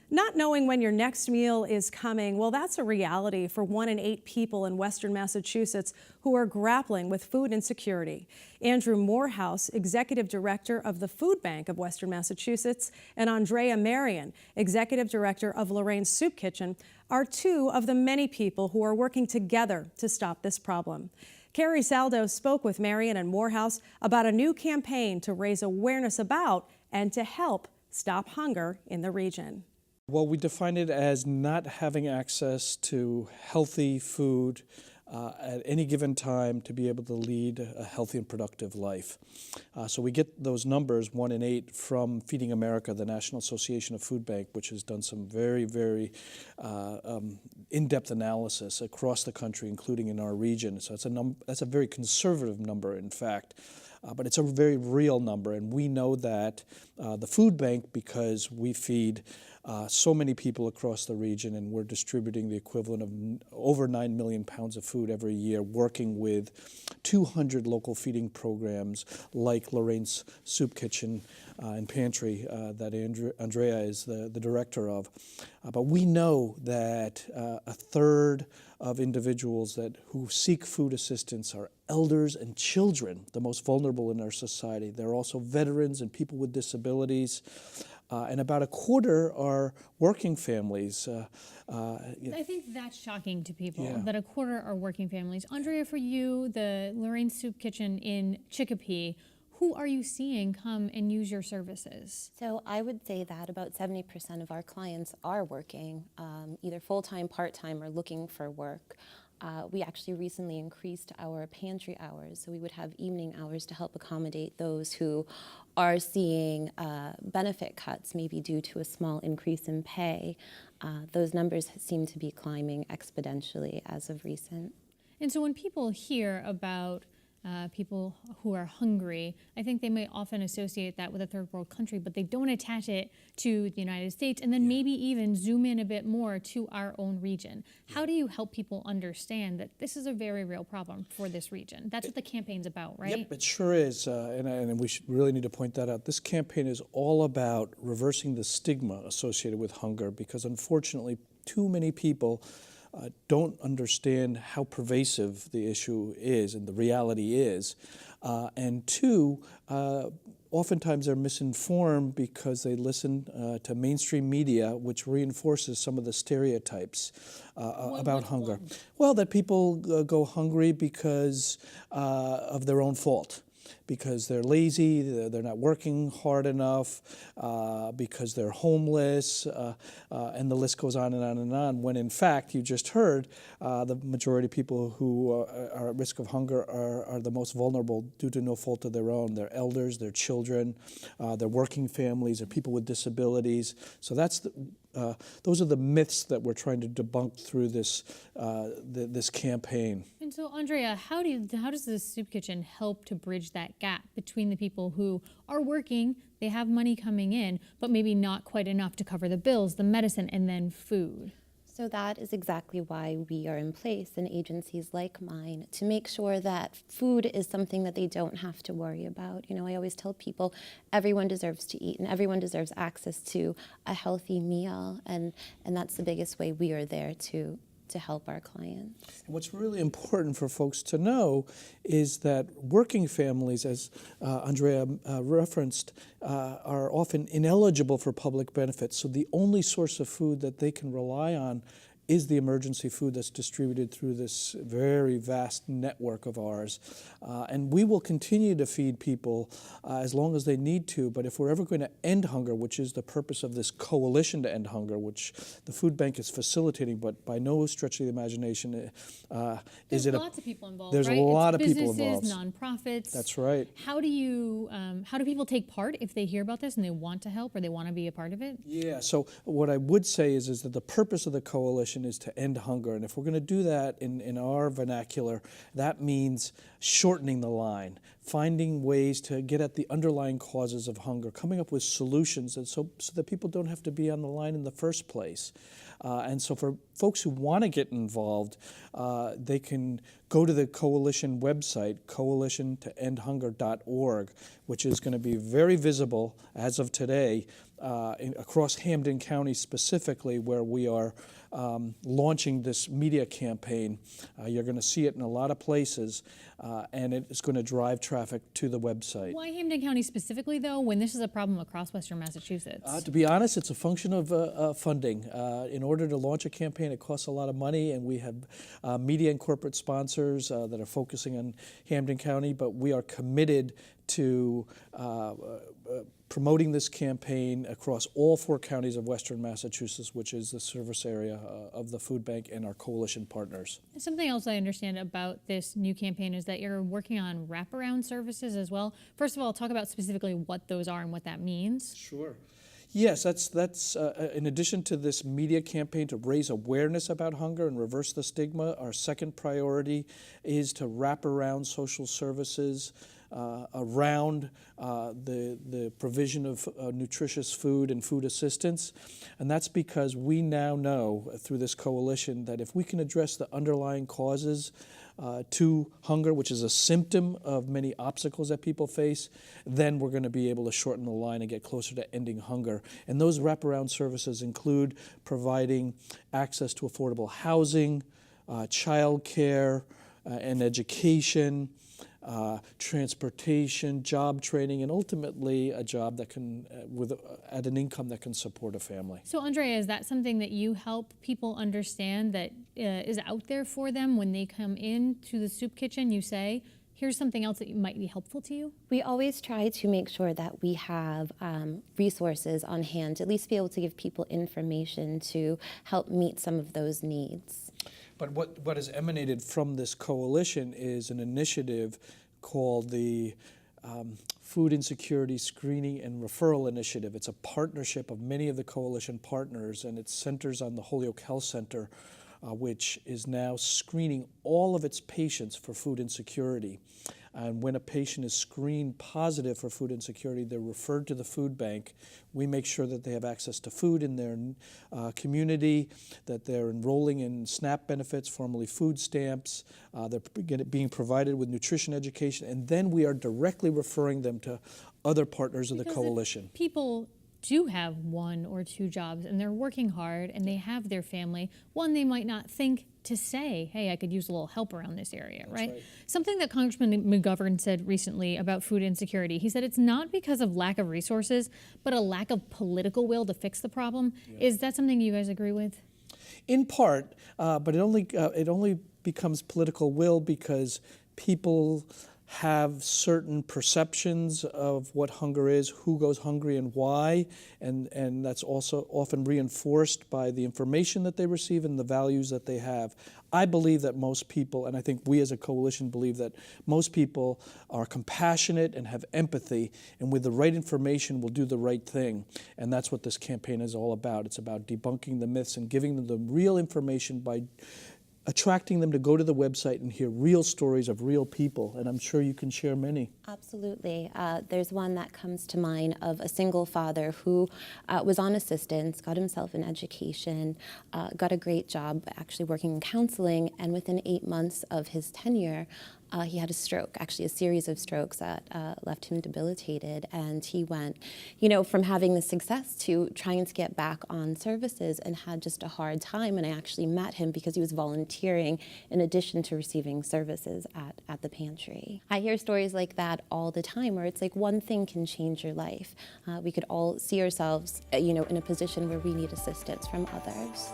Not knowing when your next meal is coming, well, that's a reality for 1 in 8 people in Western Massachusetts who are grappling with food insecurity. Andrew Morehouse, Executive Director of the Food Bank of Western Massachusetts, and Andrea Marion, Executive Director of Lorraine's Soup Kitchen, are two of the many people who are working together to stop this problem. Carrie Saldo spoke with Marion and Morehouse about a new campaign to raise awareness about and to help stop hunger in the region. Well, we define it as not having access to healthy food at any given time to be able to lead a healthy and productive life. So we get those numbers, 1 in 8, from Feeding America, the National Association of Food Bank, which has done some very in-depth analysis across the country, including in our region. So that's a very conservative number, in fact. But it's a very real number, and we know that the food bank, because we feed so many people across the region, and we're distributing the equivalent of over 9 million pounds of food every year, working with 200 local feeding programs like Lorraine's Soup Kitchen and Pantry that Andrea is the director of. But we know that a third of individuals who seek food assistance are elders and children, the most vulnerable in our society. They're also veterans and people with disabilities. And about a quarter are working families. I think that's shocking to people, Yeah. that a quarter are working families. Andrea, for you, the Lorraine Soup Kitchen in Chicopee, who are you seeing come and use your services? So I would say that about 70% of our clients are working, either full-time, part-time, or looking for work. We actually recently increased our pantry hours, so we would have evening hours to help accommodate those who are seeing benefit cuts, maybe due to a small increase in pay. Those numbers seem to be climbing exponentially as of recent. And so when people hear about people who are hungry, I think they may often associate that with a third world country, but they don't attach it to the United States, and then maybe even zoom in a bit more to our own region. How do you help people understand that this is a very real problem for this region? That's what the campaign's about, right? Yep, it sure is, and we really need to point that out. This campaign is all about reversing the stigma associated with hunger, because unfortunately too many people don't understand how pervasive the issue is and the reality is. And two, oftentimes they're misinformed because they listen to mainstream media, which reinforces some of the stereotypes about hunger. One? Well, that people go hungry because of their own fault. Because they're lazy, they're not working hard enough, because they're homeless, and the list goes on and on and on, when in fact, you just heard, the majority of people who are at risk of hunger are the most vulnerable due to no fault of their own. They're elders, they're children, they're working families, they're people with disabilities. So those are the myths that we're trying to debunk through this campaign. And so, Andrea, how does the Soup Kitchen help to bridge that gap between the people who are working, they have money coming in, but maybe not quite enough to cover the bills, the medicine, and then food? So that is exactly why we are in place in agencies like mine, to make sure that food is something that they don't have to worry about. You know, I always tell people everyone deserves to eat and everyone deserves access to a healthy meal, and that's the biggest way we are there to help our clients. And what's really important for folks to know is that working families, as Andrea referenced, are often ineligible for public benefits. So the only source of food that they can rely on is the emergency food that's distributed through this very vast network of ours. And we will continue to feed people as long as they need to, but if we're ever going to end hunger, which is the purpose of this coalition to end hunger, which the food bank is facilitating, but by no stretch of the imagination There's lots of people involved, there's right? a lot of people Businesses, involved. nonprofits. That's right. How do people take part if they hear about this and they want to help or they want to be a part of it? Yeah, so what I would say is that the purpose of the coalition is to end hunger. And if we're going to do that in our vernacular, that means shortening the line. finding ways to get at the underlying causes of hunger, coming up with solutions so that people don't have to be on the line in the first place. And so for folks who want to get involved, they can go to the coalition website, coalitiontoendhunger.org, which is going to be very visible as of today across Hampden County specifically, where we are launching this media campaign. You're going to see it in a lot of places, and it is going to drive traffic to the website. Why Hampden County specifically, though, when this is a problem across Western Massachusetts? To be honest, it's a function of funding. In order to launch a campaign, it costs a lot of money, and we have media and corporate sponsors that are focusing on Hampden County, but we are committed to promoting this campaign across all 4 counties of Western Massachusetts, which is the service area of the food bank and our coalition partners. Something else I understand about this new campaign is that you're working on wraparound services as well. First of all, talk about specifically what those are and what that means. Sure. Yes, that's in addition to this media campaign to raise awareness about hunger and reverse the stigma, our second priority is to wrap around social services around the provision of nutritious food and food assistance. And that's because we now know through this coalition that if we can address the underlying causes to hunger, which is a symptom of many obstacles that people face, then we're going to be able to shorten the line and get closer to ending hunger. And those wraparound services include providing access to affordable housing, child care, and education, transportation, job training, and ultimately a job that can, at an income that can support a family. So, Andrea, is that something that you help people understand that is out there for them when they come into the soup kitchen? You say, here's something else that might be helpful to you? We always try to make sure that we have resources on hand, to at least be able to give people information to help meet some of those needs. But what has emanated from this coalition is an initiative called the Food Insecurity Screening and Referral Initiative. It's a partnership of many of the coalition partners, and it centers on the Holyoke Health Center, which is now screening all of its patients for food insecurity. And when a patient is screened positive for food insecurity, they're referred to the food bank. We make sure that they have access to food in their community, that they're enrolling in SNAP benefits, formerly food stamps, they're being provided with nutrition education, and then we are directly referring them to other partners of the coalition. People do have 1 or 2 jobs and they're working hard and they have their family. One, they might not think to say, hey, I could use a little help around this area, right? Something that Congressman McGovern said recently about food insecurity, he said it's not because of lack of resources, but a lack of political will to fix the problem. Yeah. Is that something you guys agree with? In part, but it only becomes political will because people have certain perceptions of what hunger is, who goes hungry and why, and that's also often reinforced by the information that they receive and the values that they have. I believe that most people, and I think we as a coalition believe that most people are compassionate and have empathy, and with the right information will do the right thing. And that's what this campaign is all about. It's about debunking the myths and giving them the real information by attracting them to go to the website and hear real stories of real people, and I'm sure you can share many. Absolutely. There's one that comes to mind of a single father who was on assistance, got himself an education, got a great job actually working in counseling, and within 8 months of his tenure, he had a stroke, actually a series of strokes that left him debilitated, and he went, from having the success to trying to get back on services and had just a hard time. And I actually met him because he was volunteering in addition to receiving services at the pantry. I hear stories like that all the time where it's like one thing can change your life. We could all see ourselves, in a position where we need assistance from others.